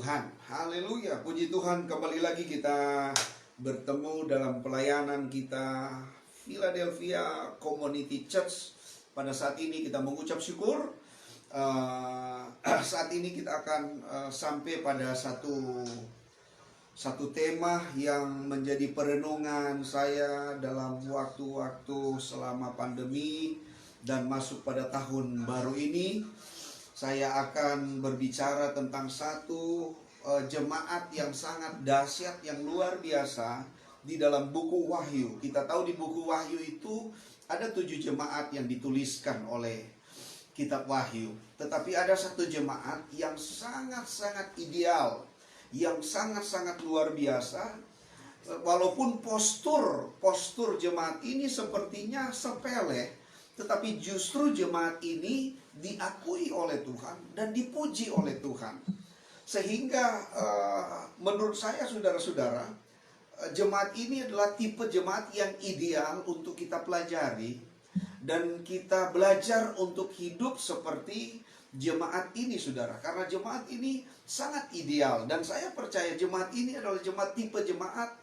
Tuhan, haleluya, puji Tuhan. Kembali lagi kita bertemu dalam pelayanan kita Philadelphia Community Church. Pada saat ini kita mengucap syukur. Saat ini kita akan sampai pada satu tema yang menjadi perenungan saya dalam waktu-waktu selama pandemi dan masuk pada tahun baru ini. Saya akan berbicara tentang satu jemaat yang sangat dahsyat, yang luar biasa di dalam buku Wahyu. Kita tahu di buku Wahyu itu ada 7 jemaat yang dituliskan oleh kitab Wahyu. Tetapi ada satu jemaat yang sangat-sangat ideal, yang sangat-sangat luar biasa. Walaupun postur jemaat ini sepertinya sepele, tetapi justru jemaat ini diakui oleh Tuhan dan dipuji oleh Tuhan. Sehingga menurut saya saudara-saudara, jemaat ini adalah tipe jemaat yang ideal untuk kita pelajari. Dan kita belajar untuk hidup seperti jemaat ini, saudara. Karena jemaat ini sangat ideal. Dan saya percaya jemaat ini adalah tipe jemaat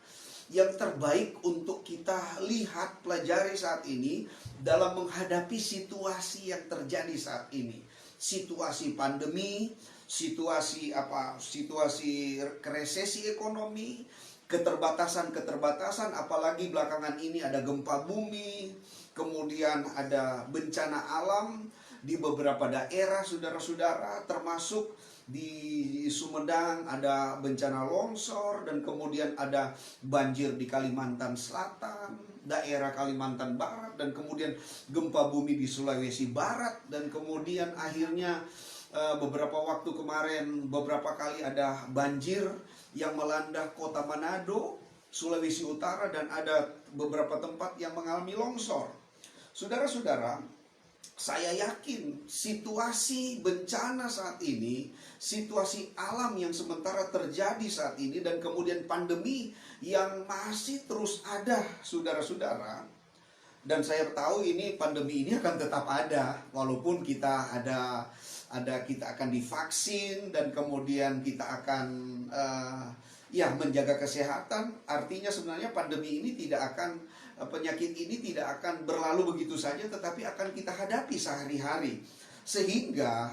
yang terbaik untuk kita lihat, pelajari saat ini dalam menghadapi situasi yang terjadi saat ini. Situasi pandemi, situasi resesi ekonomi, keterbatasan, apalagi belakangan ini ada gempa bumi, kemudian ada bencana alam di beberapa daerah, saudara-saudara, termasuk di Sumedang ada bencana longsor, dan kemudian ada banjir di Kalimantan Selatan, daerah Kalimantan Barat, dan kemudian gempa bumi di Sulawesi Barat, dan kemudian akhirnya beberapa waktu kemarin beberapa kali ada banjir yang melanda kota Manado, Sulawesi Utara, dan ada beberapa tempat yang mengalami longsor. Saudara-saudara, saya yakin situasi bencana saat ini, situasi alam yang sementara terjadi saat ini, dan kemudian pandemi yang masih terus ada, saudara-saudara. Dan saya tahu ini pandemi ini akan tetap ada, walaupun kita kita akan divaksin, dan kemudian kita akan menjaga kesehatan. Artinya sebenarnya pandemi ini penyakit ini tidak akan berlalu begitu saja, tetapi akan kita hadapi sehari-hari. Sehingga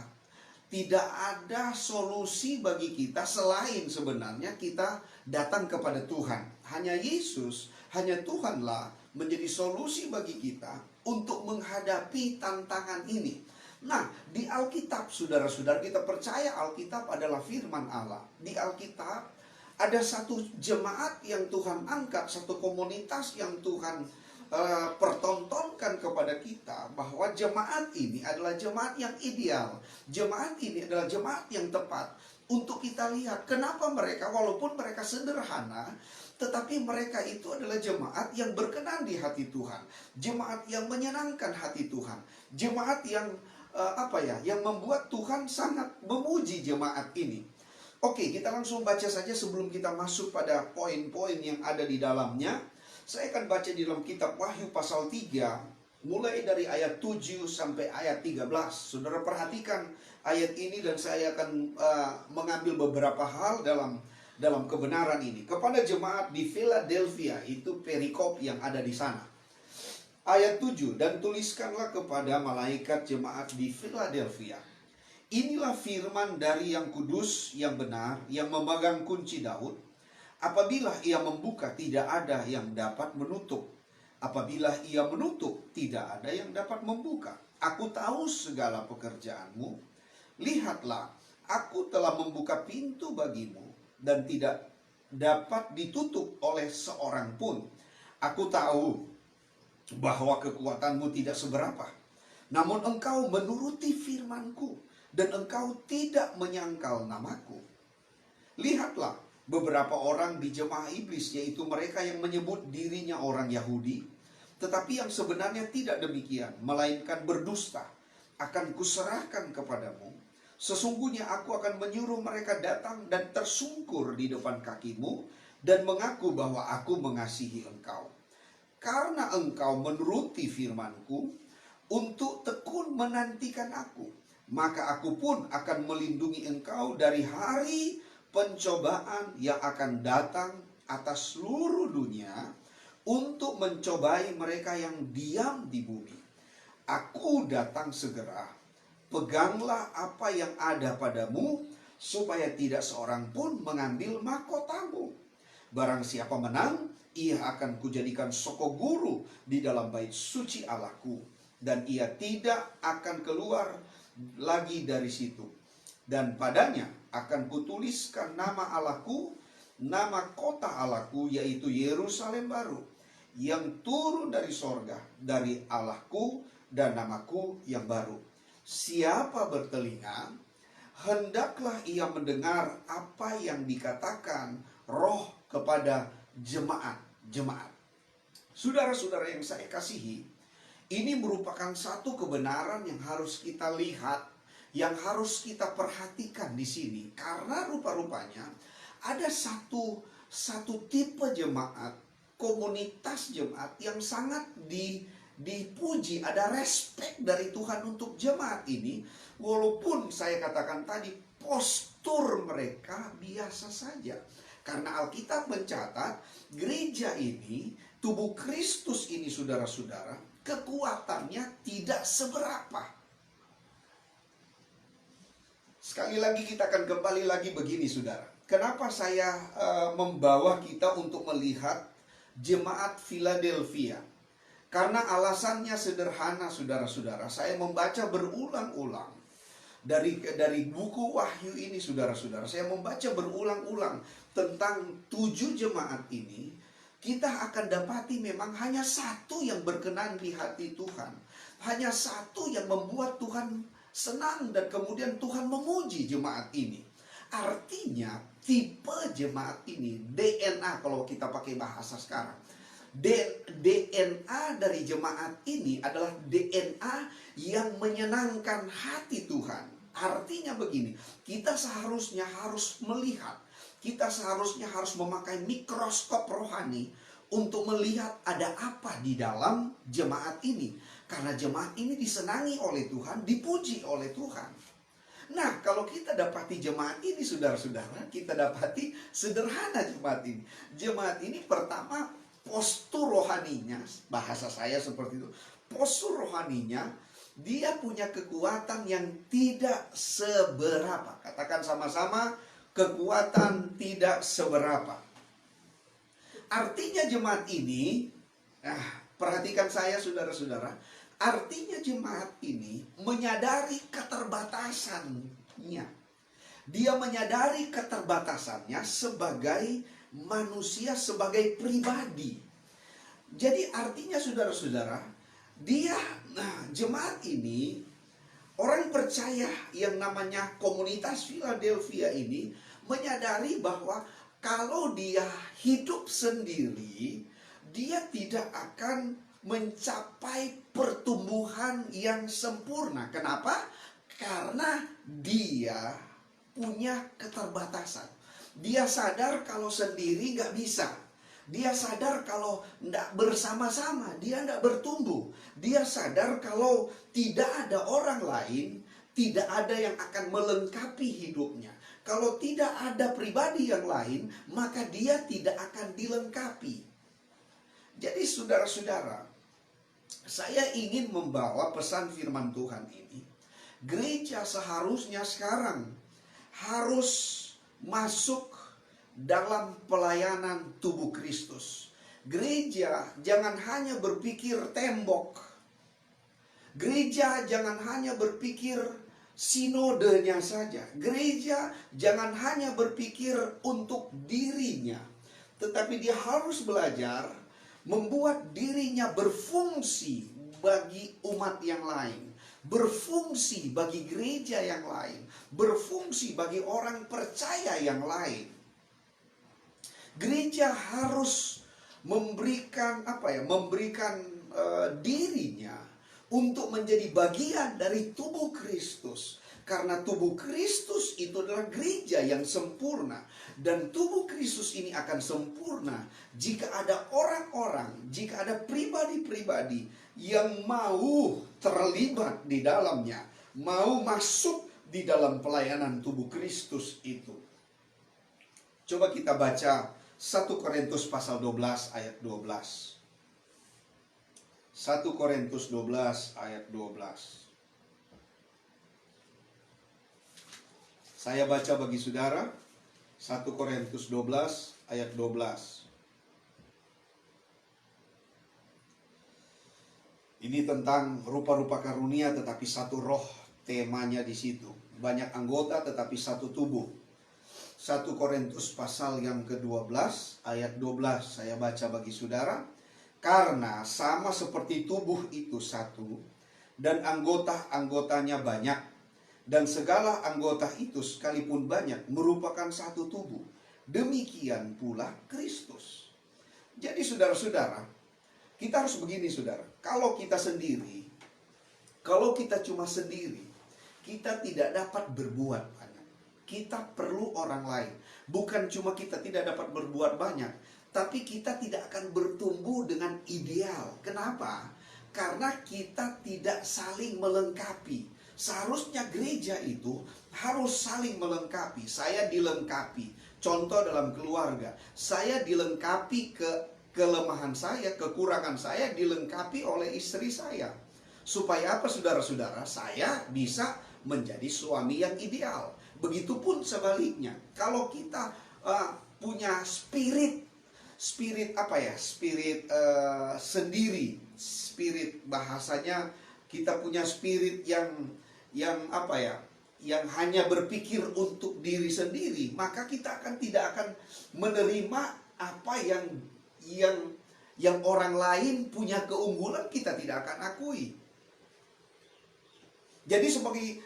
tidak ada solusi bagi kita selain sebenarnya kita datang kepada Tuhan. Hanya Yesus, hanya Tuhanlah menjadi solusi bagi kita untuk menghadapi tantangan ini. Nah, di Alkitab, saudara-saudara, kita percaya Alkitab adalah firman Allah. Di Alkitab ada satu jemaat yang Tuhan angkat, satu komunitas yang Tuhan pertontonkan kepada kita, bahwa jemaat ini adalah jemaat yang ideal. Jemaat ini adalah jemaat yang tepat untuk kita lihat. Kenapa mereka, walaupun mereka sederhana, tetapi mereka itu adalah jemaat yang berkenan di hati Tuhan. Jemaat yang menyenangkan hati Tuhan. Jemaat yang yang membuat Tuhan sangat memuji jemaat ini. Oke, kita langsung baca saja sebelum kita masuk pada poin-poin yang ada di dalamnya. Saya akan baca di dalam kitab Wahyu pasal 3, mulai dari ayat 7 sampai ayat 13. Saudara perhatikan ayat ini, dan saya akan mengambil beberapa hal dalam kebenaran ini. Kepada jemaat di Philadelphia, itu perikop yang ada di sana. Ayat 7, dan tuliskanlah kepada malaikat jemaat di Philadelphia. Inilah firman dari yang kudus, yang benar, yang memegang kunci Daud. Apabila ia membuka, tidak ada yang dapat menutup. Apabila ia menutup, tidak ada yang dapat membuka. Aku tahu segala pekerjaanmu. Lihatlah, aku telah membuka pintu bagimu, dan tidak dapat ditutup oleh seorang pun. Aku tahu bahwa kekuatanmu tidak seberapa, namun engkau menuruti firmanku, dan engkau tidak menyangkal namaku. Lihatlah, beberapa orang di jemaah iblis, yaitu mereka yang menyebut dirinya orang Yahudi, tetapi yang sebenarnya tidak demikian, melainkan berdusta, akan kuserahkan kepadamu. Sesungguhnya aku akan menyuruh mereka datang dan tersungkur di depan kakimu, dan mengaku bahwa aku mengasihi engkau. Karena engkau menuruti firmanku untuk tekun menantikan aku, maka aku pun akan melindungi engkau dari hari pencobaan yang akan datang atas seluruh dunia untuk mencobai mereka yang diam di bumi. Aku datang segera. Peganglah apa yang ada padamu, supaya tidak seorang pun mengambil mahkotamu. Barang siapa menang, ia akan kujadikan soko guru di dalam bait suci Allahku, dan ia tidak akan keluar lagi dari situ. Dan padanya akan kutuliskan nama Allahku, nama kota Allahku, yaitu Yerusalem baru, yang turun dari sorga, dari Allahku, dan namaku yang baru. Siapa bertelinga, hendaklah ia mendengar apa yang dikatakan Roh kepada jemaat-jemaat. Saudara-saudara yang saya kasihi, ini merupakan satu kebenaran yang harus kita lihat, yang harus kita perhatikan di sini. Karena rupa-rupanya ada satu tipe jemaat, komunitas jemaat yang sangat dipuji, ada respek dari Tuhan untuk jemaat ini. Walaupun saya katakan tadi postur mereka biasa saja. Karena Alkitab mencatat gereja ini, tubuh Kristus ini, saudara-saudara, kekuatannya tidak seberapa. Sekali lagi kita akan kembali lagi begini, saudara. Kenapa saya membawa kita untuk melihat jemaat Philadelphia? Karena alasannya sederhana, saudara-saudara. Saya membaca berulang-ulang dari buku Wahyu ini, saudara-saudara. Saya membaca berulang-ulang tentang 7 jemaat ini. Kita akan dapati memang hanya satu yang berkenan di hati Tuhan. Hanya satu yang membuat Tuhan senang, dan kemudian Tuhan memuji jemaat ini. Artinya tipe jemaat ini, DNA kalau kita pakai bahasa sekarang, DNA dari jemaat ini adalah DNA yang menyenangkan hati Tuhan. Artinya begini, kita seharusnya harus melihat, kita seharusnya harus memakai mikroskop rohani untuk melihat ada apa di dalam jemaat ini. Karena jemaat ini disenangi oleh Tuhan, dipuji oleh Tuhan. Nah, kalau kita dapati jemaat ini, saudara-saudara, kita dapati sederhana jemaat ini. Jemaat ini pertama, postur rohaninya, bahasa saya seperti itu, postur rohaninya, dia punya kekuatan yang tidak seberapa. Katakan sama-sama, kekuatan tidak seberapa. Artinya jemaat ini, perhatikan saya saudara-saudara, artinya jemaat ini menyadari keterbatasannya. Dia menyadari keterbatasannya sebagai manusia, sebagai pribadi. Jadi artinya saudara-saudara, jemaat ini, orang percaya yang namanya komunitas Philadelphia ini menyadari bahwa kalau dia hidup sendiri, dia tidak akan mencapai pertumbuhan yang sempurna. Kenapa? Karena dia punya keterbatasan. Dia sadar kalau sendiri nggak bisa. Dia sadar kalau tidak bersama-sama, dia tidak bertumbuh. Dia sadar kalau tidak ada orang lain, tidak ada yang akan melengkapi hidupnya. Kalau tidak ada pribadi yang lain, maka dia tidak akan dilengkapi. Jadi saudara-saudara, saya ingin membawa pesan firman Tuhan ini. Gereja seharusnya sekarang harus masuk dalam pelayanan tubuh Kristus. Gereja jangan hanya berpikir tembok. Gereja jangan hanya berpikir sinodenya saja. Gereja jangan hanya berpikir untuk dirinya, tetapi dia harus belajar membuat dirinya berfungsi bagi umat yang lain, berfungsi bagi gereja yang lain, berfungsi bagi orang percaya yang lain. Gereja harus memberikan dirinya untuk menjadi bagian dari tubuh Kristus. Karena tubuh Kristus itu adalah gereja yang sempurna. Dan tubuh Kristus ini akan sempurna jika ada orang-orang, jika ada pribadi-pribadi yang mau terlibat di dalamnya, mau masuk di dalam pelayanan tubuh Kristus itu. Coba kita baca 1 Korintus pasal 12 ayat 12. 1 Korintus 12 ayat 12. Saya baca bagi saudara 1 Korintus 12 ayat 12. Ini tentang rupa-rupa karunia tetapi satu roh, temanya di situ. Banyak anggota tetapi satu tubuh. 1 Korintus pasal yang ke-12 ayat 12 saya baca bagi saudara. Karena sama seperti tubuh itu satu dan anggota-anggotanya banyak, dan segala anggota itu sekalipun banyak merupakan satu tubuh. Demikian pula Kristus. Jadi saudara-saudara, kita harus begini saudara. Kalau kita sendiri, kalau kita cuma sendiri, kita tidak dapat berbuat banyak. Kita perlu orang lain. Bukan cuma kita tidak dapat berbuat banyak, tapi kita tidak akan bertumbuh dengan ideal. Kenapa? Karena kita tidak saling melengkapi. Seharusnya gereja itu harus saling melengkapi. Saya dilengkapi. Contoh dalam keluarga, saya dilengkapi kelemahan saya, kekurangan saya dilengkapi oleh istri saya. Supaya apa saudara-saudara? Saya bisa menjadi suami yang ideal. Begitupun sebaliknya. Kalau kita punya spirit sendiri, spirit bahasanya kita punya spirit yang hanya berpikir untuk diri sendiri, maka kita tidak akan menerima apa yang orang lain punya keunggulan, kita tidak akan akui. Jadi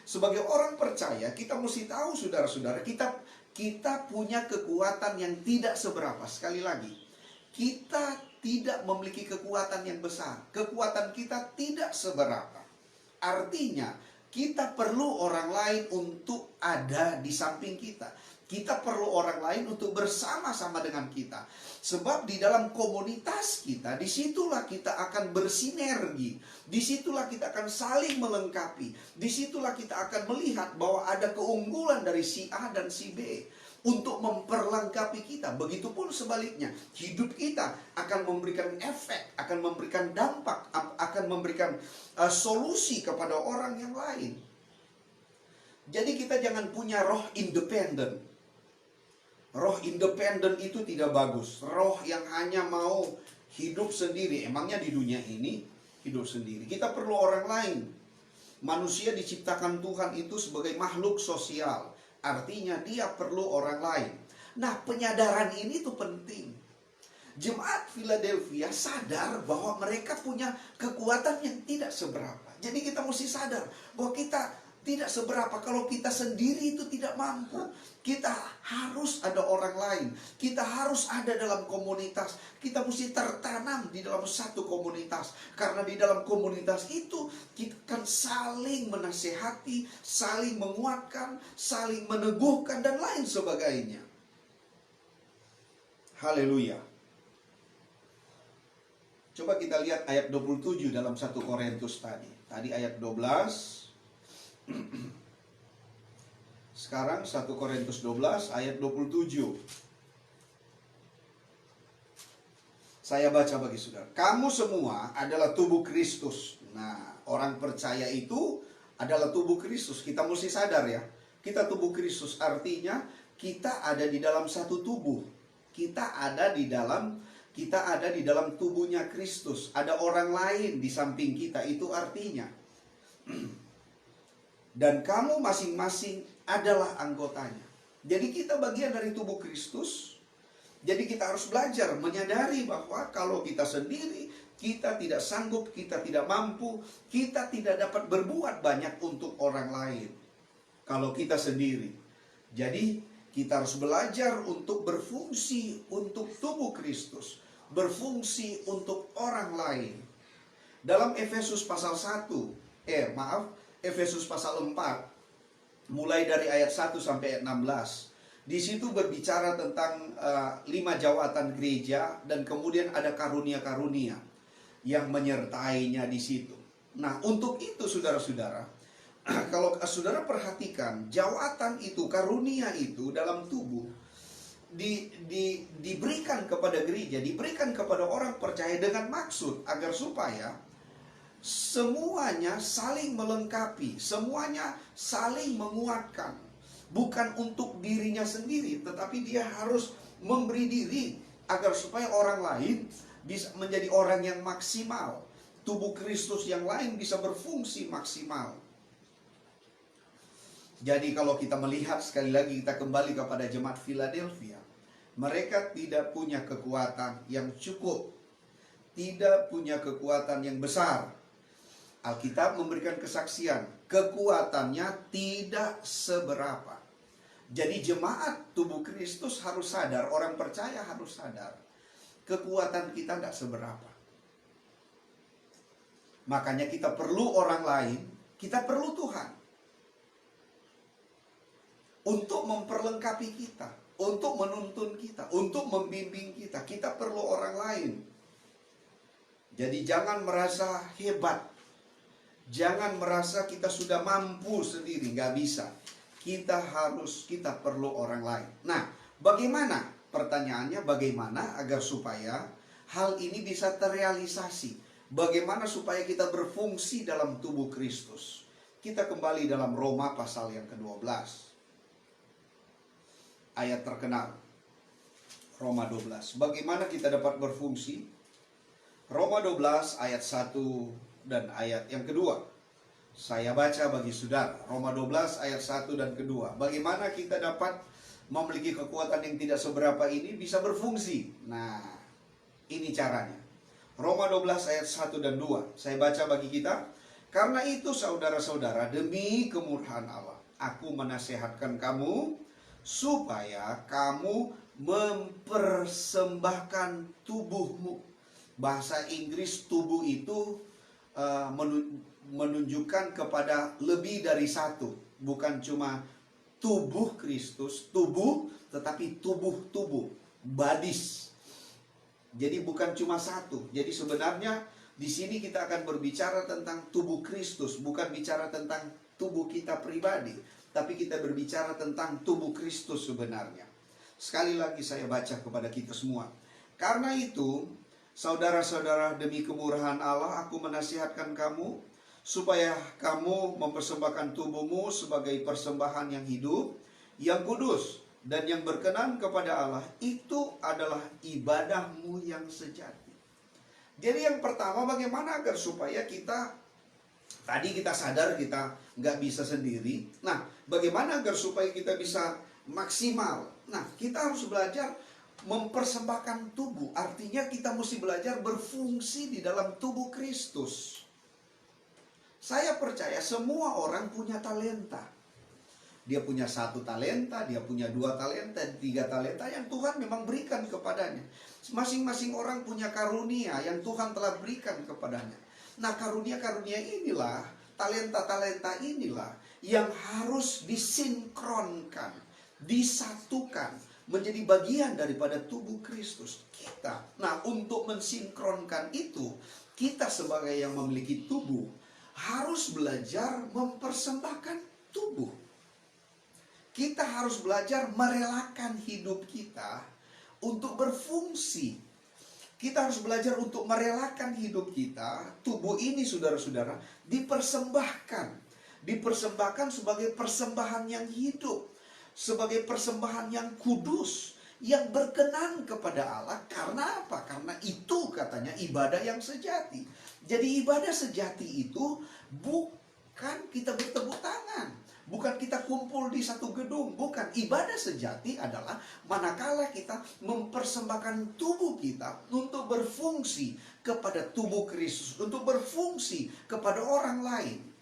sebagai orang percaya, kita mesti tahu saudara-saudara, kita punya kekuatan yang tidak seberapa. Sekali lagi, kita tidak memiliki kekuatan yang besar. Kekuatan kita tidak seberapa. Artinya, kita perlu orang lain untuk ada di samping kita. Kita perlu orang lain untuk bersama-sama dengan kita. Sebab di dalam komunitas kita, disitulah kita akan bersinergi. Disitulah kita akan saling melengkapi. Disitulah kita akan melihat bahwa ada keunggulan dari si A dan si B untuk memperlengkapi kita. Begitupun sebaliknya, hidup kita akan memberikan efek, akan memberikan dampak, akan memberikan solusi kepada orang yang lain. Jadi kita jangan punya roh independen. Roh independen itu tidak bagus. Roh yang hanya mau hidup sendiri. Emangnya di dunia ini hidup sendiri. Kita perlu orang lain. Manusia diciptakan Tuhan itu sebagai makhluk sosial. Artinya dia perlu orang lain. Nah, penyadaran ini tuh penting. Jemaat Philadelphia sadar bahwa mereka punya kekuatan yang tidak seberapa. Jadi kita mesti sadar bahwa kita tidak seberapa. Kalau kita sendiri itu tidak mampu. Kita harus ada orang lain. Kita harus ada dalam komunitas. Kita mesti tertanam di dalam satu komunitas. Karena di dalam komunitas itu kita akan saling menasehati, saling menguatkan, saling meneguhkan, dan lain sebagainya. Haleluya. Coba kita lihat ayat 27 dalam 1 Korintus tadi. Tadi ayat 12. Sekarang 1 Korintus 12 ayat 27. Saya baca bagi saudara. Kamu semua adalah tubuh Kristus. Nah, orang percaya itu adalah tubuh Kristus. Kita mesti sadar ya. Kita tubuh Kristus, artinya kita ada di dalam satu tubuh. Kita ada di dalam tubuhnya Kristus. Ada orang lain di samping kita. Itu artinya dan kamu masing-masing adalah anggotanya. Jadi kita bagian dari tubuh Kristus. Jadi kita harus belajar menyadari bahwa kalau kita sendiri, kita tidak sanggup, kita tidak mampu, kita tidak dapat berbuat banyak untuk orang lain kalau kita sendiri. Jadi kita harus belajar untuk berfungsi untuk tubuh Kristus, berfungsi untuk orang lain. Dalam Efesus pasal 1, Efesus pasal 4, mulai dari ayat 1 sampai ayat 16. Di situ berbicara tentang 5 jawatan gereja, dan kemudian ada karunia-karunia yang menyertainya di situ. Nah, untuk itu saudara-saudara, kalau saudara perhatikan, jawatan itu, karunia itu dalam tubuh, diberikan kepada gereja, diberikan kepada orang percaya dengan maksud agar supaya semuanya saling melengkapi, semuanya saling menguatkan. Bukan untuk dirinya sendiri, tetapi dia harus memberi diri agar supaya orang lain bisa menjadi orang yang maksimal. Tubuh Kristus yang lain bisa berfungsi maksimal. Jadi kalau kita melihat sekali lagi, kita kembali kepada jemaat Philadelphia, mereka tidak punya kekuatan yang cukup, tidak punya kekuatan yang besar. Alkitab memberikan kesaksian, kekuatannya tidak seberapa. Jadi jemaat tubuh Kristus harus sadar, orang percaya harus sadar, kekuatan kita tidak seberapa. Makanya kita perlu orang lain, kita perlu Tuhan untuk memperlengkapi kita, untuk menuntun kita, untuk membimbing kita. Kita perlu orang lain. Jadi jangan merasa hebat, jangan merasa kita sudah mampu sendiri, nggak bisa. Kita perlu orang lain. Nah, bagaimana? Pertanyaannya bagaimana agar supaya hal ini bisa terrealisasi? Bagaimana supaya kita berfungsi dalam tubuh Kristus? Kita kembali dalam Roma pasal yang ke-12. Ayat terkenal. Roma 12. Bagaimana kita dapat berfungsi? Roma 12 ayat 1 dan ayat yang kedua. Saya baca bagi saudara, Roma 12 ayat 1 dan kedua. Bagaimana kita dapat memiliki kekuatan yang tidak seberapa ini bisa berfungsi? Nah, ini caranya. Roma 12 ayat 1 dan 2. Saya baca bagi kita. Karena itu saudara-saudara, demi kemurahan Allah, aku menasehatkan kamu supaya kamu mempersembahkan tubuhmu. Bahasa Inggris tubuh itu menunjukkan kepada lebih dari satu. Bukan cuma tubuh Kristus, tubuh, tetapi tubuh-tubuh, bodies. Jadi bukan cuma satu. Jadi sebenarnya di sini kita akan berbicara tentang tubuh Kristus, bukan bicara tentang tubuh kita pribadi, tapi kita berbicara tentang tubuh Kristus sebenarnya. Sekali lagi saya baca kepada kita semua. Karena itu, saudara-saudara, demi kemurahan Allah, aku menasihatkan kamu supaya kamu mempersembahkan tubuhmu sebagai persembahan yang hidup, yang kudus, dan yang berkenan kepada Allah. Itu adalah ibadahmu yang sejati. Jadi yang pertama, bagaimana agar supaya kita, tadi kita sadar kita nggak bisa sendiri. Nah, bagaimana agar supaya kita bisa maksimal? Nah, kita harus belajar mempersembahkan tubuh. Artinya kita mesti belajar berfungsi di dalam tubuh Kristus. Saya percaya semua orang punya talenta. Dia punya 1 talenta, dia punya 2 talenta, 3 talenta yang Tuhan memang berikan kepadanya. Masing-masing orang punya karunia yang Tuhan telah berikan kepadanya. Nah, karunia-karunia inilah, talenta-talenta inilah yang harus disinkronkan, disatukan, menjadi bagian daripada tubuh Kristus kita. Nah, untuk mensinkronkan itu, kita sebagai yang memiliki tubuh harus belajar mempersembahkan tubuh. Kita harus belajar merelakan hidup kita untuk berfungsi. Kita harus belajar untuk merelakan hidup kita, tubuh ini saudara-saudara, dipersembahkan. Dipersembahkan sebagai persembahan yang hidup, sebagai persembahan yang kudus, yang berkenan kepada Allah. Karena apa? Karena itu katanya ibadah yang sejati. Jadi ibadah sejati itu bukan kita bertepuk tangan, bukan kita kumpul di satu gedung, bukan. Ibadah sejati adalah manakala kita mempersembahkan tubuh kita untuk berfungsi kepada tubuh Kristus, untuk berfungsi kepada orang lain.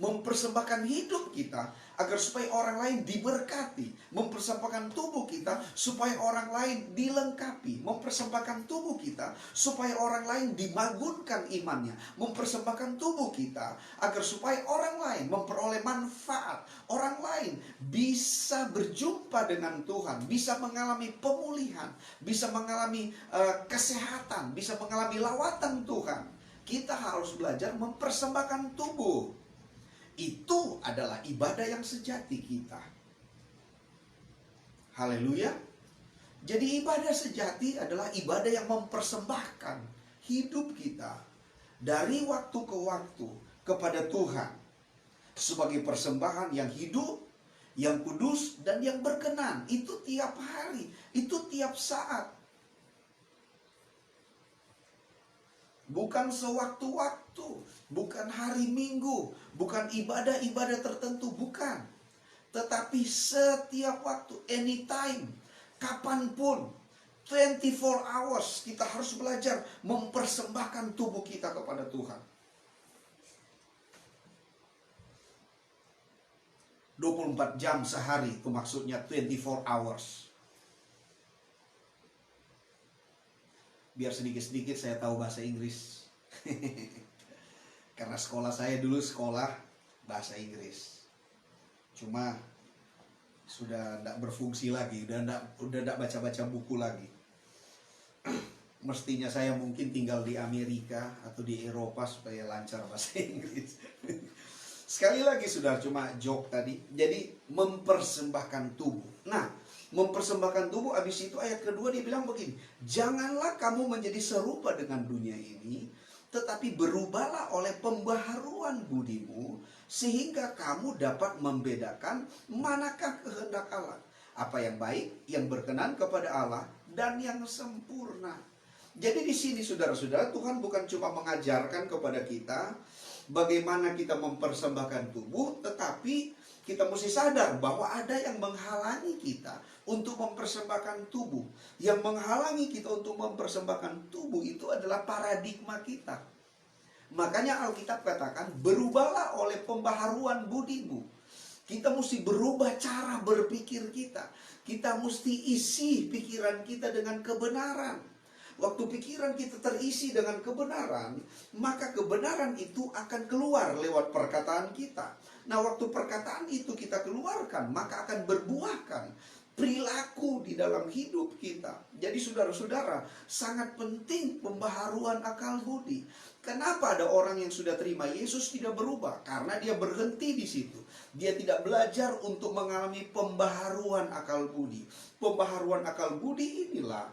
Mempersembahkan hidup kita agar supaya orang lain diberkati. Mempersembahkan tubuh kita supaya orang lain dilengkapi. Mempersembahkan tubuh kita supaya orang lain dibangunkan imannya. Mempersembahkan tubuh kita agar supaya orang lain memperoleh manfaat. Orang lain bisa berjumpa dengan Tuhan, bisa mengalami pemulihan, bisa mengalami kesehatan, bisa mengalami lawatan Tuhan. Kita harus belajar mempersembahkan tubuh. Itu adalah ibadah yang sejati kita. Haleluya. Jadi ibadah sejati adalah ibadah yang mempersembahkan hidup kita dari waktu ke waktu kepada Tuhan sebagai persembahan yang hidup, yang kudus, dan yang berkenan. Itu tiap hari, itu tiap saat. Bukan sewaktu-waktu, bukan hari Minggu, bukan ibadah-ibadah tertentu, bukan. Tetapi setiap waktu, anytime, kapanpun, 24 hours, kita harus belajar mempersembahkan tubuh kita kepada Tuhan. 24 jam sehari, itu maksudnya 24 hours. Biar sedikit-sedikit saya tahu bahasa Inggris. Karena sekolah saya dulu sekolah bahasa Inggris. Cuma sudah tidak berfungsi lagi, udah tidak baca-baca buku lagi. Mestinya saya mungkin tinggal di Amerika atau di Eropa supaya lancar bahasa Inggris. Sekali lagi sudah cuma joke tadi. Jadi mempersembahkan tubuh. Nah, mempersembahkan tubuh, habis itu ayat kedua dia bilang begini, janganlah kamu menjadi serupa dengan dunia ini, tetapi berubahlah oleh pembaharuan budimu, sehingga kamu dapat membedakan manakah kehendak Allah, apa yang baik, yang berkenan kepada Allah, dan yang sempurna. Jadi di sini saudara-saudara, Tuhan bukan cuma mengajarkan kepada kita bagaimana kita mempersembahkan tubuh, tetapi kita mesti sadar bahwa ada yang menghalangi kita untuk mempersembahkan tubuh. Yang menghalangi kita untuk mempersembahkan tubuh itu adalah paradigma kita. Makanya Alkitab katakan, berubahlah oleh pembaharuan budimu. Kita mesti berubah cara berpikir kita. Kita mesti isi pikiran kita dengan kebenaran. Waktu pikiran kita terisi dengan kebenaran, maka kebenaran itu akan keluar lewat perkataan kita. Nah, waktu perkataan itu kita keluarkan, maka akan berbuahkan perilaku di dalam hidup kita. Jadi saudara-saudara, sangat penting pembaharuan akal budi. Kenapa ada orang yang sudah terima Yesus tidak berubah? Karena dia berhenti di situ. Dia tidak belajar untuk mengalami pembaharuan akal budi. Pembaharuan akal budi inilah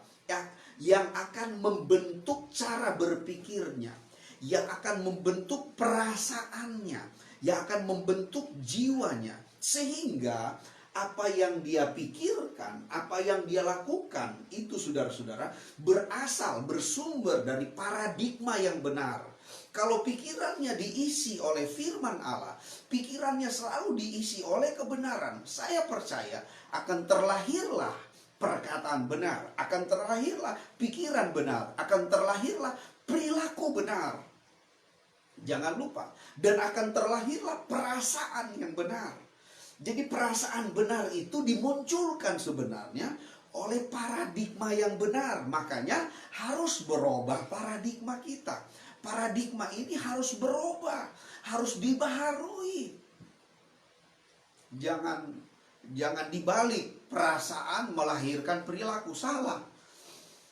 yang akan membentuk cara berpikirnya, yang akan membentuk perasaannya, yang akan membentuk jiwanya, sehingga apa yang dia pikirkan, apa yang dia lakukan, itu saudara-saudara berasal, bersumber dari paradigma yang benar. Kalau pikirannya diisi oleh firman Allah, pikirannya selalu diisi oleh kebenaran, saya percaya akan terlahirlah perkataan benar, akan terlahirlah pikiran benar, akan terlahirlah perilaku benar. Jangan lupa, dan akan terlahirlah perasaan yang benar. Jadi perasaan benar itu dimunculkan sebenarnya oleh paradigma yang benar. Makanya harus berubah paradigma kita. Paradigma ini harus berubah, harus dibaharui. Jangan dibalik, perasaan melahirkan perilaku, salah.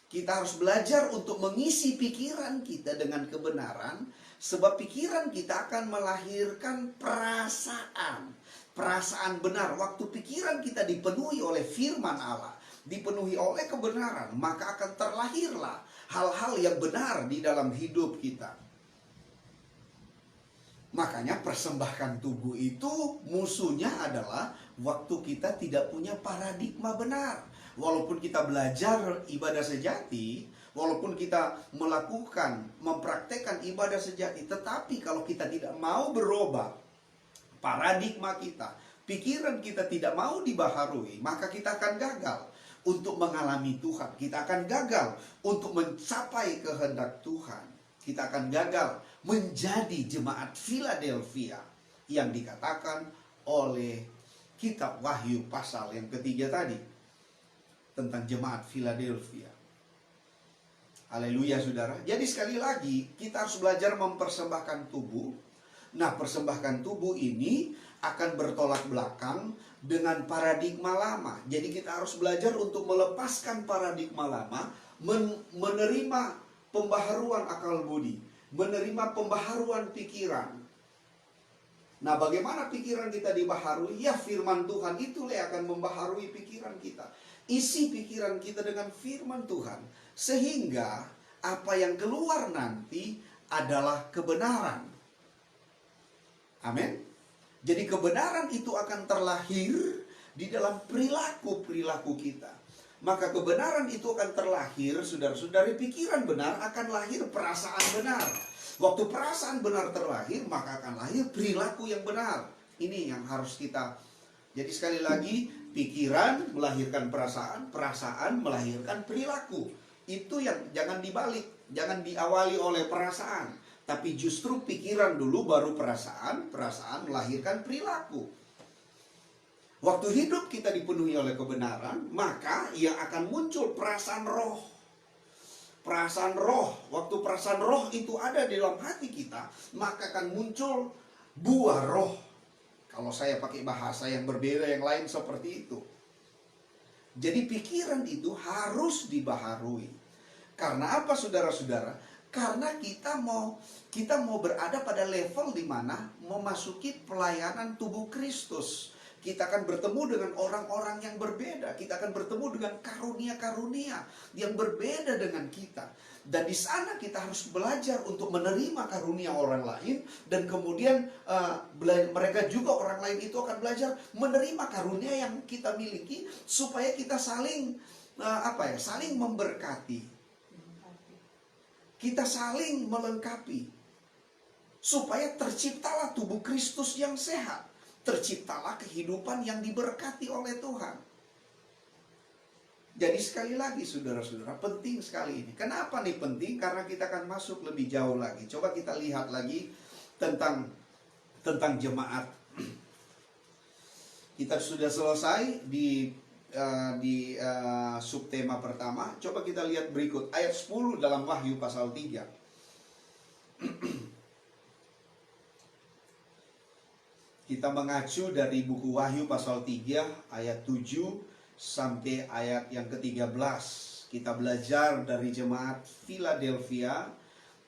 Kita harus belajar untuk mengisi pikiran kita dengan kebenaran, sebab pikiran kita akan melahirkan perasaan. Perasaan benar. Waktu pikiran kita dipenuhi oleh firman Allah, dipenuhi oleh kebenaran, maka akan terlahirlah hal-hal yang benar di dalam hidup kita. Makanya persembahkan tubuh itu musuhnya adalah waktu kita tidak punya paradigma benar. Walaupun kita belajar ibadah sejati, walaupun kita melakukan, mempraktekkan ibadah sejati, tetapi kalau kita tidak mau berubah paradigma kita, pikiran kita tidak mau dibaharui, maka kita akan gagal untuk mengalami Tuhan. Kita akan gagal untuk mencapai kehendak Tuhan. Kita akan gagal menjadi jemaat Philadelphia yang dikatakan oleh kitab Wahyu pasal yang ketiga tadi tentang jemaat Philadelphia. Haleluya saudara. Jadi sekali lagi kita harus belajar mempersembahkan tubuh. Nah, persembahkan tubuh ini akan bertolak belakang dengan paradigma lama. Jadi kita harus belajar untuk melepaskan paradigma lama, menerima pembaharuan akal budi, menerima pembaharuan pikiran. Nah, bagaimana pikiran kita dibaharui? Ya, firman Tuhan itulah yang akan membaharui pikiran kita. Isi pikiran kita dengan firman Tuhan, sehingga apa yang keluar nanti adalah kebenaran. Amin. Jadi kebenaran itu akan terlahir di dalam perilaku-perilaku kita. Maka kebenaran itu akan terlahir, saudara-saudara, dari pikiran benar akan lahir perasaan benar. Waktu perasaan benar terlahir, maka akan lahir perilaku yang benar. Ini yang harus kita. Jadi sekali lagi, pikiran melahirkan perasaan, perasaan melahirkan perilaku. Itu yang jangan dibalik, jangan diawali oleh perasaan. Tapi justru pikiran dulu baru perasaan, perasaan melahirkan perilaku. Waktu hidup kita dipenuhi oleh kebenaran, maka yang akan muncul perasaan roh. Perasaan roh, waktu perasaan roh itu ada di dalam hati kita, maka akan muncul buah roh. Kalau saya pakai bahasa yang berbeda, yang lain seperti itu. Jadi pikiran itu harus dibaharui. Karena apa, saudara-saudara? Karena kita mau berada pada level di mana memasuki pelayanan tubuh Kristus. Kita akan bertemu dengan orang-orang yang berbeda. Kita akan bertemu dengan karunia-karunia yang berbeda dengan kita. Dan di sana kita harus belajar untuk menerima karunia orang lain. Dan kemudian mereka juga, orang lain itu akan belajar menerima karunia yang kita miliki. Supaya kita saling saling memberkati. Kita saling melengkapi. Supaya terciptalah tubuh Kristus yang sehat. Terciptalah kehidupan yang diberkati oleh Tuhan. Jadi sekali lagi, saudara-saudara, penting sekali ini. Kenapa nih penting? Karena kita akan masuk lebih jauh lagi. Coba kita lihat lagi tentang jemaat. Kita sudah selesai di subtema pertama. Coba kita lihat berikut ayat 10 dalam Wahyu pasal 3. Kita mengacu dari buku Wahyu pasal 3 ayat 7 sampai ayat yang ke-13. Kita belajar dari jemaat Philadelphia,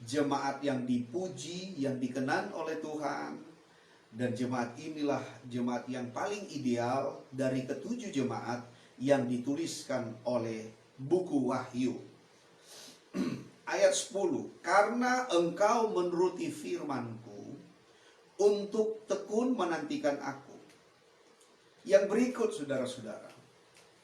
jemaat yang dipuji, yang dikenan oleh Tuhan. Dan jemaat inilah jemaat yang paling ideal dari ketujuh jemaat yang dituliskan oleh buku Wahyu. Ayat 10, karena engkau menuruti firman-Ku untuk tekun menantikan Aku. Yang berikut, saudara-saudara,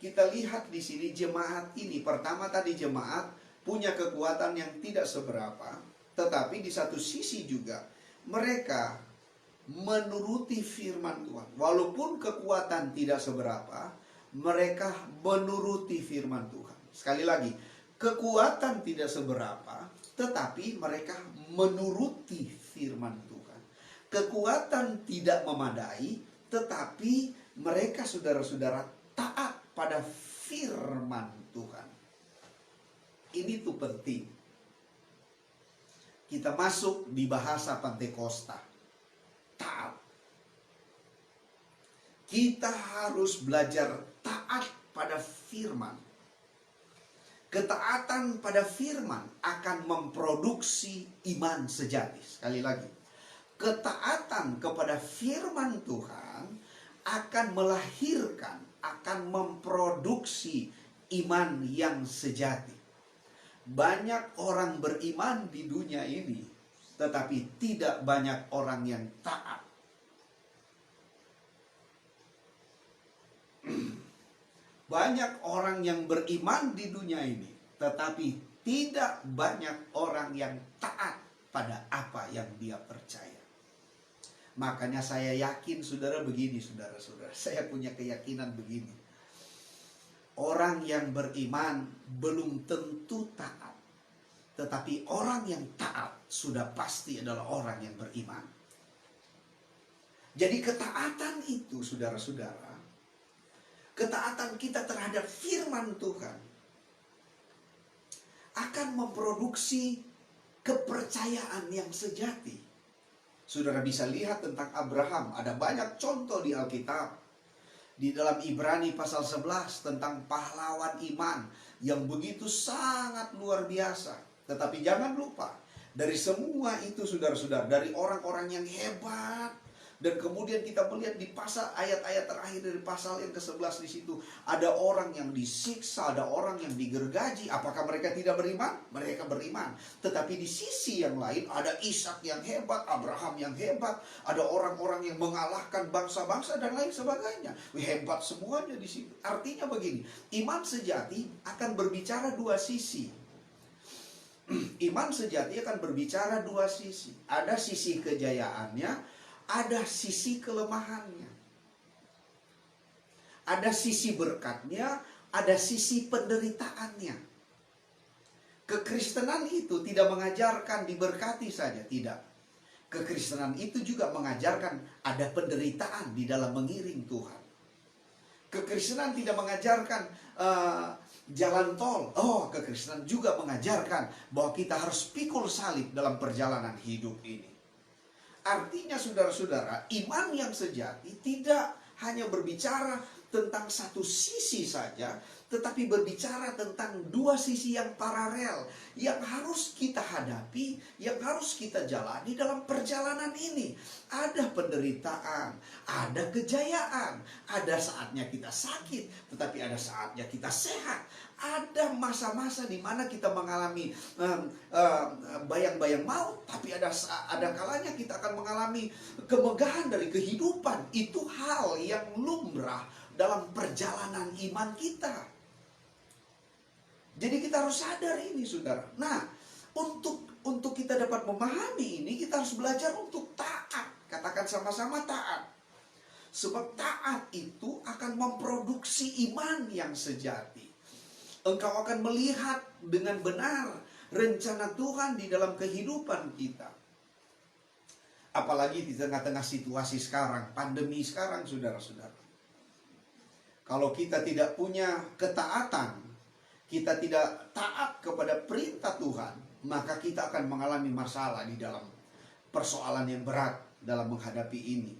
kita lihat di sini jemaat ini. Pertama tadi jemaat punya kekuatan yang tidak seberapa, tetapi di satu sisi juga mereka menuruti firman Tuhan. Walaupun kekuatan tidak seberapa, mereka menuruti firman Tuhan. Sekali lagi, kekuatan tidak seberapa, tetapi mereka menuruti firman Tuhan. Kekuatan tidak memadai, tetapi mereka, saudara-saudara, taat pada firman Tuhan. Ini tuh penting. Kita masuk di bahasa Pentakosta. Taat. Kita harus belajar taat pada firman. Ketaatan pada firman akan memproduksi iman sejati. Sekali lagi, ketaatan kepada firman Tuhan akan melahirkan, akan memproduksi iman yang sejati. Banyak orang beriman di dunia ini, tetapi tidak banyak orang yang taat. Banyak orang yang beriman di dunia ini, tetapi tidak banyak orang yang taat pada apa yang dia percaya. Makanya saya yakin, saudara, begini, saudara-saudara, saya punya keyakinan begini. Orang yang beriman belum tentu taat, tetapi orang yang taat sudah pasti adalah orang yang beriman. Jadi ketaatan itu, saudara-saudara, ketaatan kita terhadap firman Tuhan akan memproduksi kepercayaan yang sejati. Saudara bisa lihat tentang Abraham, ada banyak contoh di Alkitab. Di dalam Ibrani pasal 11 tentang pahlawan iman yang begitu sangat luar biasa. Tetapi jangan lupa, dari semua itu, saudara-saudara, dari orang-orang yang hebat, Dan kemudian kita melihat di pasal ayat-ayat terakhir dari pasal yang ke-11 di situ, ada orang yang disiksa, ada orang yang digergaji. Apakah mereka tidak beriman? Mereka beriman. Tetapi di sisi yang lain ada Ishak yang hebat, Abraham yang hebat, ada orang-orang yang mengalahkan bangsa-bangsa dan lain sebagainya. Hebat semuanya di situ. Artinya begini, iman sejati akan berbicara dua sisi. Iman sejati akan berbicara dua sisi. Ada sisi kejayaannya, ada sisi kelemahannya. Ada sisi berkatnya, ada sisi penderitaannya. Kekristenan itu tidak mengajarkan diberkati saja, tidak. Kekristenan itu juga mengajarkan ada penderitaan di dalam mengiring Tuhan. Kekristenan tidak mengajarkan jalan tol. Kekristenan juga mengajarkan bahwa kita harus pikul salib dalam perjalanan hidup ini. Artinya saudara-saudara, iman yang sejati tidak hanya berbicara tentang satu sisi saja, tetapi berbicara tentang dua sisi yang paralel, yang harus kita hadapi, yang harus kita jalani dalam perjalanan ini. Ada penderitaan, ada kejayaan, ada saatnya kita sakit, tetapi ada saatnya kita sehat. Ada masa-masa di mana kita mengalami bayang-bayang maut, tapi ada kalanya kita akan mengalami kemegahan dari kehidupan. Itu hal yang lumrah dalam perjalanan iman kita. Jadi kita harus sadar ini, saudara. Nah, untuk kita dapat memahami ini, kita harus belajar untuk taat. Katakan sama-sama taat. Sebab taat itu akan memproduksi iman yang sejati. Engkau akan melihat dengan benar rencana Tuhan di dalam kehidupan kita. Apalagi di tengah-tengah situasi sekarang, pandemi sekarang, saudara-saudara. Kalau kita tidak punya ketaatan, kita tidak taat kepada perintah Tuhan, maka kita akan mengalami masalah di dalam persoalan yang berat dalam menghadapi ini.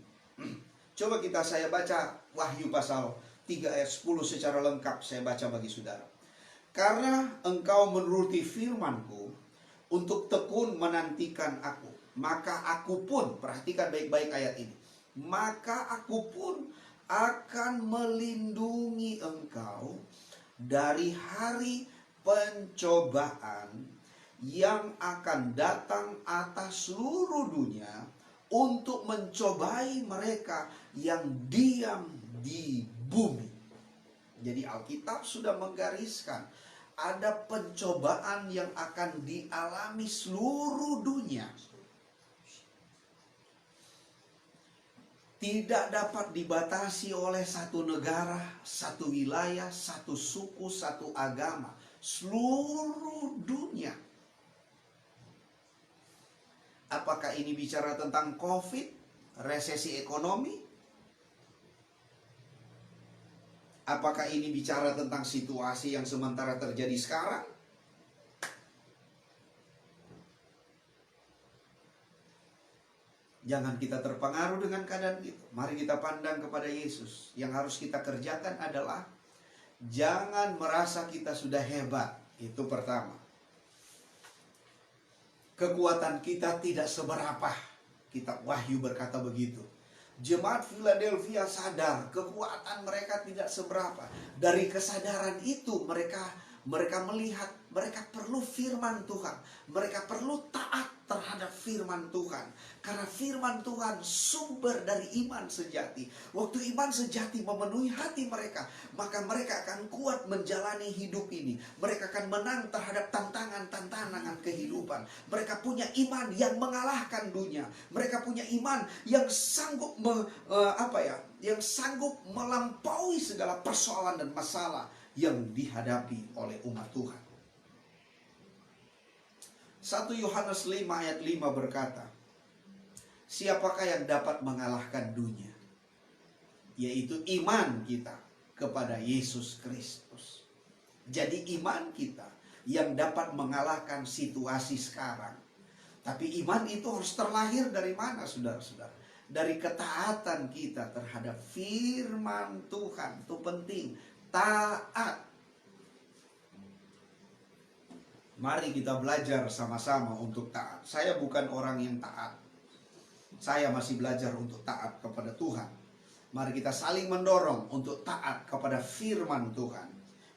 Coba saya baca Wahyu pasal 3 ayat 10 secara lengkap, saya baca bagi saudara. Karena engkau menuruti firman-Ku untuk tekun menantikan Aku, maka Aku pun, perhatikan baik-baik ayat ini, maka Aku pun akan melindungi engkau dari hari pencobaan yang akan datang atas seluruh dunia untuk mencobai mereka yang diam di bumi. Jadi Alkitab sudah menggariskan ada pencobaan yang akan dialami seluruh dunia. Tidak dapat dibatasi oleh satu negara, satu wilayah, satu suku, satu agama. Seluruh dunia. Apakah ini bicara tentang COVID, resesi ekonomi? Apakah ini bicara tentang situasi yang sementara terjadi sekarang? Jangan kita terpengaruh dengan keadaan itu. Mari kita pandang kepada Yesus. Yang harus kita kerjakan adalah jangan merasa kita sudah hebat. Itu pertama. Kekuatan kita tidak seberapa. Kitab Wahyu berkata begitu. Jemaat Philadelphia sadar kekuatan mereka tidak seberapa. Dari kesadaran itu mereka melihat mereka perlu firman Tuhan. Mereka perlu taat terhadap firman Tuhan. Karena firman Tuhan sumber dari iman sejati. Waktu iman sejati memenuhi hati mereka, maka mereka akan kuat menjalani hidup ini. Mereka akan menang terhadap tantangan-tantangan kehidupan. Mereka punya iman yang mengalahkan dunia. Mereka punya iman yang sanggup yang sanggup melampaui segala persoalan dan masalah yang dihadapi oleh umat Tuhan. 1 Yohanes 5 ayat 5 berkata, siapakah yang dapat mengalahkan dunia? Yaitu iman kita kepada Yesus Kristus. Jadi iman kita yang dapat mengalahkan situasi sekarang. Tapi iman itu harus terlahir dari mana, saudara-saudara? Dari ketaatan kita terhadap firman Tuhan. Itu penting. Taat. Mari kita belajar sama-sama untuk taat. Saya bukan orang yang taat. Saya masih belajar untuk taat kepada Tuhan. Mari kita saling mendorong untuk taat kepada firman Tuhan.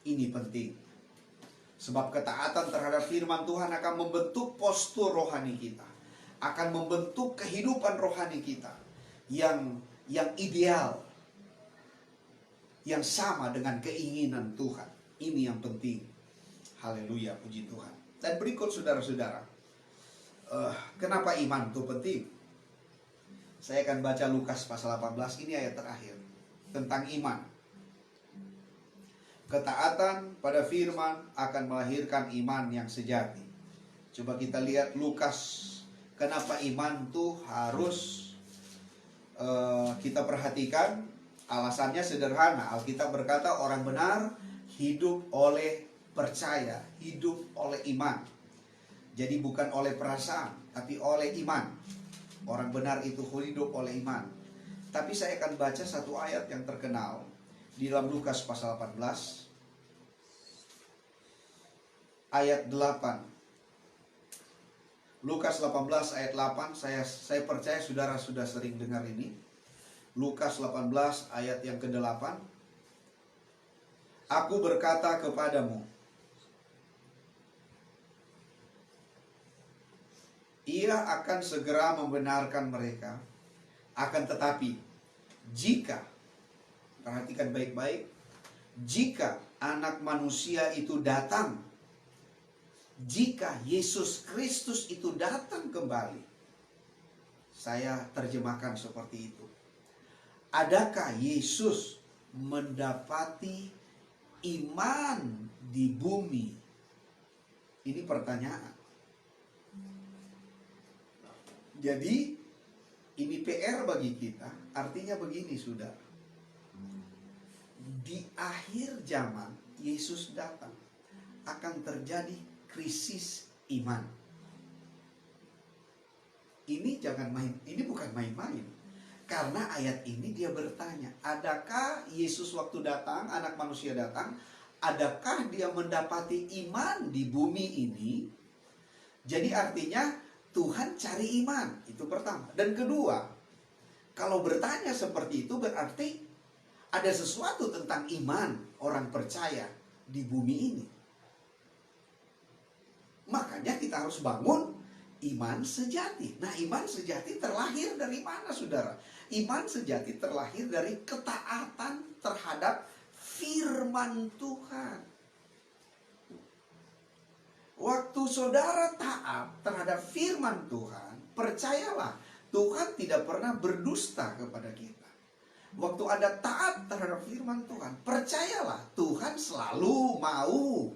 Ini penting. Sebab ketaatan terhadap firman Tuhan akan membentuk postur rohani kita. Akan membentuk kehidupan rohani kita yang ideal. Yang sama dengan keinginan Tuhan. Ini yang penting. Haleluya, puji Tuhan. Dan berikut saudara-saudara, kenapa iman itu penting? Saya akan baca Lukas pasal 18, ini ayat terakhir. Tentang iman. Ketaatan pada firman akan melahirkan iman yang sejati. Coba kita lihat Lukas. Kenapa iman itu harus kita perhatikan? Alasannya sederhana. Alkitab berkata orang benar hidup oleh percaya, hidup oleh iman. Jadi bukan oleh perasaan, tapi oleh iman. Orang benar itu hidup oleh iman. Tapi saya akan baca satu ayat yang terkenal di dalam Lukas pasal 18 ayat 8. Lukas 18 ayat 8, saya percaya saudara sudah sering dengar ini. Lukas 18 ayat yang ke-8. Aku berkata kepadamu, ia akan segera membenarkan mereka. Akan tetapi, jika, perhatikan baik-baik, jika anak manusia itu datang, jika Yesus Kristus itu datang kembali, saya terjemahkan seperti itu. Adakah Yesus mendapati iman di bumi? Ini pertanyaan. Jadi ini PR bagi kita. Artinya begini saudara, di akhir zaman Yesus datang, akan terjadi krisis iman. Ini jangan main, ini bukan main-main. Karena ayat ini dia bertanya, adakah Yesus waktu datang, anak manusia datang, adakah dia mendapati iman di bumi ini? Jadi artinya Tuhan cari iman, itu pertama. Dan kedua, kalau bertanya seperti itu berarti ada sesuatu tentang iman orang percaya di bumi ini. Makanya kita harus bangun iman sejati. Nah, iman sejati terlahir dari mana, saudara? Iman sejati terlahir dari ketaatan terhadap firman Tuhan. Waktu saudara taat terhadap firman Tuhan, percayalah, Tuhan tidak pernah berdusta kepada kita. Waktu Anda taat terhadap firman Tuhan, percayalah, Tuhan selalu mau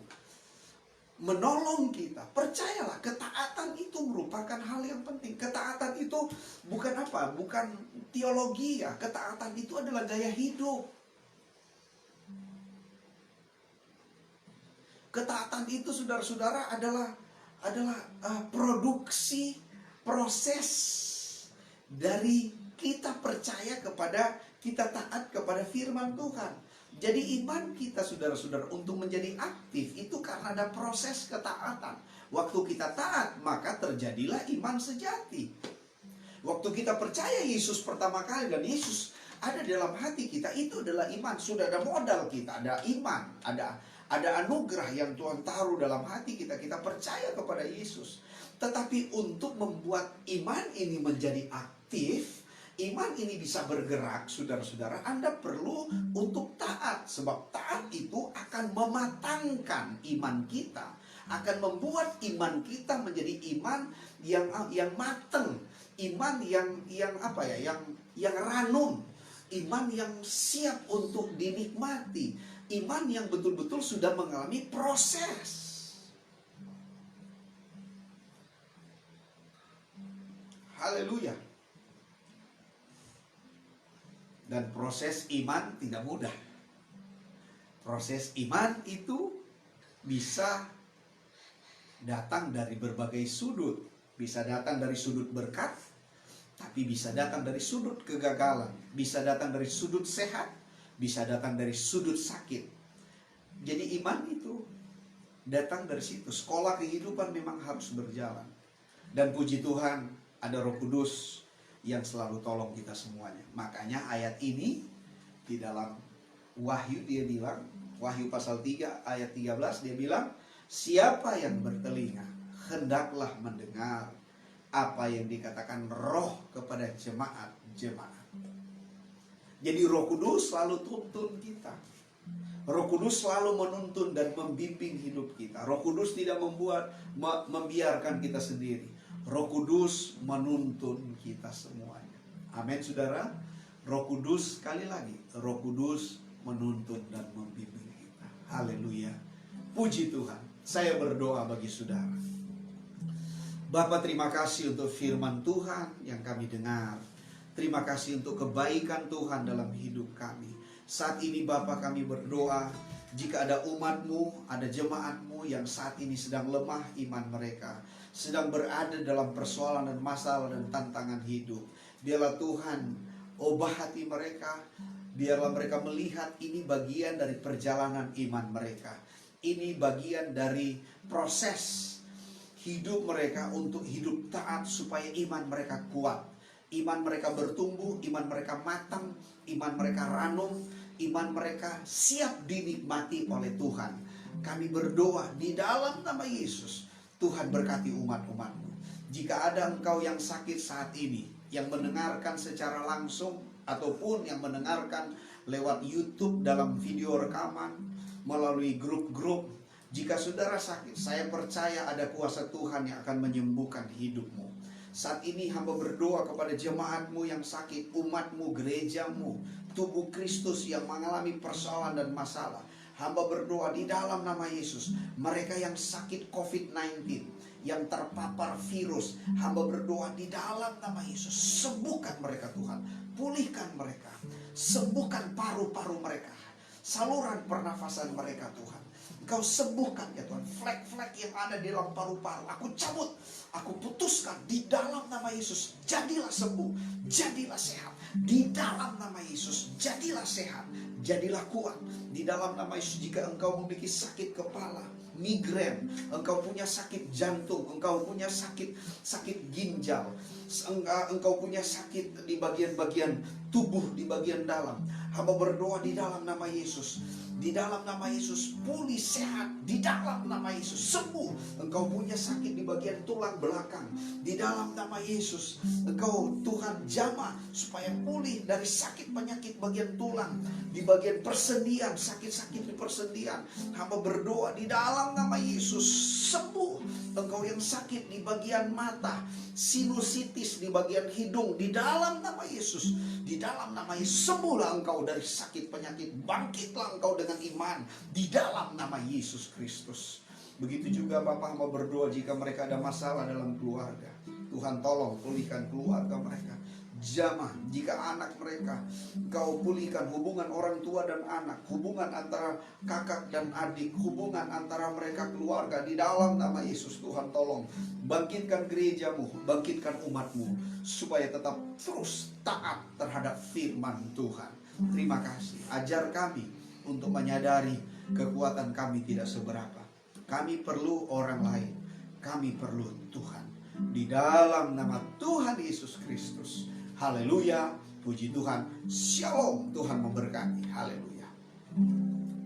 menolong kita. Percayalah, ketaatan itu merupakan hal yang penting. Ketaatan itu bukan apa? Bukan teologi ya. Ketaatan itu adalah gaya hidup. Ketaatan itu saudara-saudara adalah produksi proses dari kita percaya kepada, kita taat kepada firman Tuhan. Jadi iman kita saudara-saudara untuk menjadi aktif itu karena ada proses ketaatan. Waktu kita taat maka terjadilah iman sejati. Waktu kita percaya Yesus pertama kali dan Yesus ada dalam hati kita, itu adalah iman. Sudah ada modal kita, ada iman, ada anugerah yang Tuhan taruh dalam hati kita. Kita percaya kepada Yesus. Tetapi untuk membuat iman ini menjadi aktif, iman ini bisa bergerak, saudara-saudara, Anda perlu untuk taat. Sebab taat itu akan mematangkan iman kita, akan membuat iman kita menjadi iman yang matang, iman yang apa ya, yang ranum, iman yang siap untuk dinikmati, iman yang betul-betul sudah mengalami proses. Haleluya. Dan proses iman tidak mudah. Proses iman itu bisa datang dari berbagai sudut. Bisa datang dari sudut berkat, tapi bisa datang dari sudut kegagalan. Bisa datang dari sudut sehat, bisa datang dari sudut sakit. Jadi iman itu datang dari situ. Sekolah kehidupan memang harus berjalan. Dan puji Tuhan, ada Roh Kudus yang selalu tolong kita semuanya. Makanya ayat ini di dalam Wahyu dia bilang, Wahyu pasal 3 ayat 13 dia bilang, siapa yang bertelinga hendaklah mendengar apa yang dikatakan Roh kepada jemaat-jemaat. Jadi Roh Kudus selalu tuntun kita. Roh Kudus selalu menuntun dan membimbing hidup kita. Roh Kudus tidak membiarkan kita sendiri. Roh Kudus menuntun kita semuanya. Amin, saudara. Roh Kudus, sekali lagi, Roh Kudus menuntun dan membimbing kita. Haleluya. Puji Tuhan. Saya berdoa bagi saudara. Bapa, terima kasih untuk firman Tuhan yang kami dengar. Terima kasih untuk kebaikan Tuhan dalam hidup kami. Saat ini Bapa, kami berdoa, jika ada umat-Mu, ada jemaat-Mu yang saat ini sedang lemah iman mereka, sedang berada dalam persoalan dan masalah dan tantangan hidup, biarlah Tuhan obati mereka. Biarlah mereka melihat ini bagian dari perjalanan iman mereka. Ini bagian dari proses hidup mereka untuk hidup taat supaya iman mereka kuat. Iman mereka bertumbuh, iman mereka matang, iman mereka ranum, iman mereka siap dinikmati oleh Tuhan. Kami berdoa di dalam nama Yesus, Tuhan berkati umat-umat-Mu. Jika ada engkau yang sakit saat ini, yang mendengarkan secara langsung ataupun yang mendengarkan lewat YouTube dalam video rekaman, melalui grup-grup, jika saudara sakit, saya percaya ada kuasa Tuhan yang akan menyembuhkan hidupmu. Saat ini hamba berdoa kepada jemaat-Mu yang sakit, umat-Mu, gereja-Mu, tubuh Kristus yang mengalami persoalan dan masalah. Hamba berdoa di dalam nama Yesus, mereka yang sakit COVID-19, yang terpapar virus, hamba berdoa di dalam nama Yesus, sembuhkan mereka Tuhan, pulihkan mereka, sembuhkan paru-paru mereka, saluran pernafasan mereka Tuhan. Engkau sembuhkan ya Tuhan, flek-flek yang ada di dalam paru-paru, aku cabut, aku putuskan di dalam nama Yesus, jadilah sembuh, jadilah sehat. Di dalam nama Yesus, jadilah sehat, jadilah kuat. Di dalam nama Yesus, jika engkau memiliki sakit kepala, migrain, engkau punya sakit jantung, engkau punya sakit ginjal, engkau punya sakit di bagian-bagian tubuh, di bagian dalam, hamba berdoa di dalam nama Yesus. Di dalam nama Yesus, pulih sehat. Di dalam nama Yesus, sembuh. Engkau punya sakit di bagian tulang belakang, di dalam nama Yesus, engkau Tuhan jamah supaya pulih dari sakit penyakit bagian tulang, di bagian persendian, sakit-sakit di persendian. Hamba berdoa di dalam nama Yesus, sembuh. Engkau yang sakit di bagian mata, sinusitis di bagian hidung, di dalam nama Yesus, di dalam nama Yesus, sembuhlah engkau dari sakit penyakit. Bangkitlah engkau dengan iman di dalam nama Yesus Kristus. Begitu juga Bapak hamba berdoa jika mereka ada masalah dalam keluarga, Tuhan tolong pulihkan keluarga mereka. Jamah jika anak mereka, Engkau pulihkan hubungan orang tua dan anak, hubungan antara kakak dan adik, hubungan antara mereka keluarga, di dalam nama Yesus. Tuhan tolong bangkitkan gerejamu, bangkitkan umatmu, supaya tetap terus taat terhadap firman Tuhan. Terima kasih, ajar kami untuk menyadari kekuatan kami tidak seberapa. Kami perlu orang lain, kami perlu Tuhan. Di dalam nama Tuhan Yesus Kristus. Haleluya, puji Tuhan. Shalom, Tuhan memberkati. Haleluya.